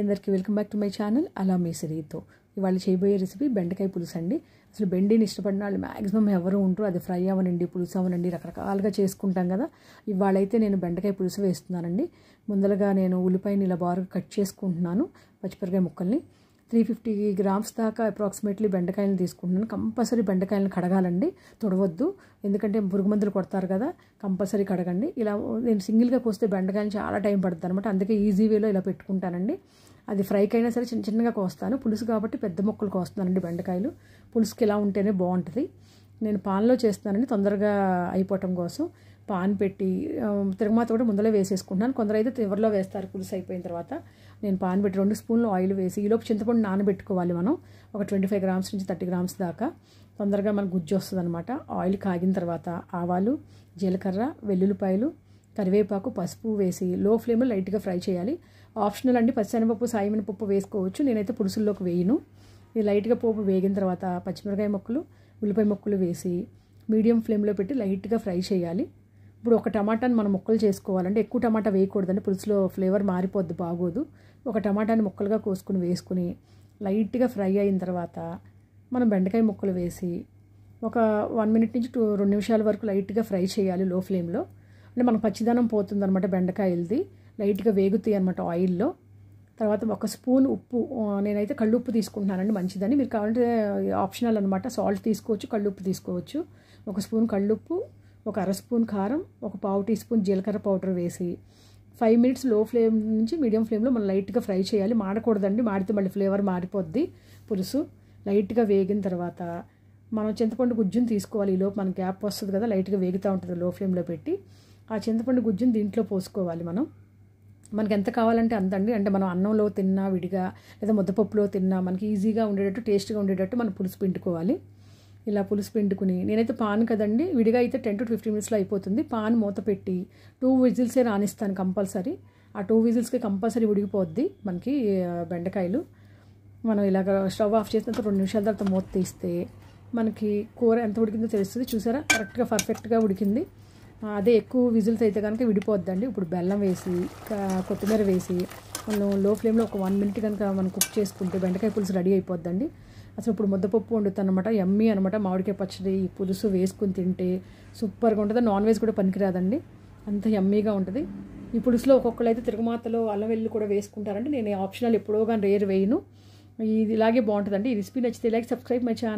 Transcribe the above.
అందరికీ welcome back to my channel అలా మీ సిరీతో ఇవాళ చేయబోయే రెసిపీ బెండకాయ పులుసు అండి. అసలు బెండిని ఇష్టపడిన వాళ్ళు మ్యాక్సిమం ఎవరు ఉంటారు. అది ఫ్రై అవనండి, పులుసు అవనండి, రకరకాలుగా చేసుకుంటాం కదా. ఇవాళైతే నేను బెండకాయ పులుసు వేస్తున్నానండి. ముందరగా నేను ఉల్లిపాయని ఇలా బాగా కట్ చేసుకుంటున్నాను. పచ్చిమిరపకాయ ముక్కల్ని 350 గ్రామ్స్ దాకా అప్రాక్సిమేట్లీ బెండకాయలను తీసుకుంటున్నాను. కంపల్సరీ బెండకాయలను కడగాలండి, తొడవద్దు, ఎందుకంటే పురుగు మందులు కొడతారు కదా. కంపల్సరీ కడగండి. ఇలా నేను సింగిల్గా కోస్తే బెండకాయలు చాలా టైం పడుతుంది అనమాట. అందుకే ఈజీ వేలో ఇలా పెట్టుకుంటానండి. అది ఫ్రైకి అయినా సరే చిన్న చిన్నగా కోస్తాను. పులుసు కాబట్టి పెద్ద ముక్కలు కోస్తున్నానండి బెండకాయలు. పులుసుకి ఇలా ఉంటేనే బాగుంటుంది. నేను పాన్లో చేస్తున్నానండి తొందరగా అయిపోవటం కోసం. పాన్ పెట్టి తిరగమాత కూడా ముందరే వేసేసుకుంటున్నాను. కొందరైతే చివరిలో వేస్తారు పులుసు అయిపోయిన తర్వాత. నేను పాన్ పెట్టి 2 స్పూన్లు ఆయిల్ వేసి ఈలోపు చింతపండు నానబెట్టుకోవాలి మనం. ఒక 25 గ్రామ్స్ నుంచి 30 గ్రామ్స్ దాకా. తొందరగా మనకు గుజ్జు వస్తుంది అనమాట. ఆయిల్ కాగిన తర్వాత ఆవాలు, జీలకర్ర, వెల్లుల్లిపాయలు, కరివేపాకు, పసుపు వేసి లో ఫ్లేమ్లో లైట్గా ఫ్రై చేయాలి. ఆప్షనల్ అండి, పచ్చిశనగపప్పు, సాయిమినపప్పు వేసుకోవచ్చు. నేనైతే పులుసుల్లోకి వేయను. ఇది లైట్గా పోపు వేగిన తర్వాత పచ్చిమిరపకాయ ముక్కలు, ఉల్లిపాయ ముక్కలు వేసి మీడియం ఫ్లేమ్లో పెట్టి లైట్గా ఫ్రై చేయాలి. ఇప్పుడు ఒక టమాటాని మనం ముక్కలు చేసుకోవాలంటే ఎక్కువ టమాటా వేయకూడదండి, పులుసులో ఫ్లేవర్ మారిపోద్ది, బాగోదు. ఒక టమాటాని ముక్కలుగా వేసుకుని లైట్గా ఫ్రై అయిన తర్వాత మనం బెండకాయ ముక్కలు వేసి ఒక 1 మినిట్ నుంచి 2 నిమిషాల వరకు లైట్గా ఫ్రై చేయాలి లో ఫ్లేమ్లో. అంటే మనకు పచ్చిదనం పోతుందన్నమాట. బెండకాయలది లైట్గా వేగుతాయి అనమాట ఆయిల్లో. తర్వాత 1 స్పూన్ ఉప్పు, నేనైతే కళ్ళుప్పు తీసుకుంటున్నానండి, మంచిదని. మీరు కావాలంటే ఆప్షనల్ అనమాట, సాల్ట్ తీసుకోవచ్చు, కళ్ళుప్పు తీసుకోవచ్చు. 1 స్పూన్ కళ్ళుప్పు, ఒక 1/2 స్పూన్ కారం, ఒక 1/2 టీ స్పూన్ జీలకర్ర పౌడర్ వేసి 5 మినిట్స్ లో ఫ్లేమ్ నుంచి మీడియం ఫ్లేమ్లో మనం లైట్గా ఫ్రై చేయాలి. మాడకూడదండి, మాడితే మళ్ళీ ఫ్లేవర్ మారిపోద్ది పులుసు. లైట్గా వేగిన తర్వాత మనం చింతపండు గుజ్జుని తీసుకోవాలి. ఈలోపు మన గ్యాప్ వస్తుంది కదా, లైట్గా వేగుతూ ఉంటుంది లో ఫ్లేమ్లో పెట్టి. ఆ చింతపండు గుజ్జుని దీంట్లో పోసుకోవాలి మనం. మనకి ఎంత కావాలంటే అంత అండి. అంటే మనం అన్నంలో తిన్నా, విడిగా లేదా ముద్దపప్పులో తిన్నా మనకి ఈజీగా ఉండేటట్టు, టేస్ట్గా ఉండేటట్టు మనం పులుసు పిండుకోవాలి. ఇలా పులుసు పిండుకుని, నేనైతే పాన్ కదండి, విడిగా అయితే 10 to 15 మినిట్స్లో అయిపోతుంది. పాన్ మూత పెట్టి 2 విజిల్సే రానిస్తాను కంపల్సరీ. ఆ 2 విజిల్స్కి కంపల్సరీ ఉడికిపోద్ది మనకి బెండకాయలు. మనం ఇలాగ స్టవ్ ఆఫ్ చేసిన తర్వాత 2 నిమిషాల తర్వాత మూత తీస్తే మనకి కూర ఎంత ఉడికిందో తెలుస్తుంది. చూసారా, కరెక్ట్గా పర్ఫెక్ట్గా ఉడికింది. అదే ఎక్కువ విజిల్స్ అయితే కనుక విడిపోద్దండి. ఇప్పుడు బెల్లం వేసి కొత్తిమీర వేసి మనం లో ఫ్లేమ్లో ఒక 1 మినిట్ కనుక మనం కుక్ చేసుకుంటే బెండకాయ పులుసు రెడీ అయిపోద్దండి. అసలు ఇప్పుడు ముద్దపప్పు వండుతాను అనమాట, యమ్మీ అనమాట. మామిడికాయ పచ్చడి, ఈ పులుసు వేసుకుని తింటే సూపర్గా ఉంటుంది. నాన్ వెజ్ కూడా పనికిరాదండి, అంత యమ్మీగా ఉంటుంది. ఈ పులుసులో ఒక్కొక్కరు అయితే తిరగమాతలో అల్లం వెల్లుల్లి కూడా వేసుకుంటారండి. నేను ఆప్షనల్ ఎప్పుడో కానీ రేర్ వేయను. ఇది ఇలాగే బాగుంటుందండి. ఈ రెసిపీ నచ్చితే లైక్, సబ్స్క్రైబ్ మై ఛానల్.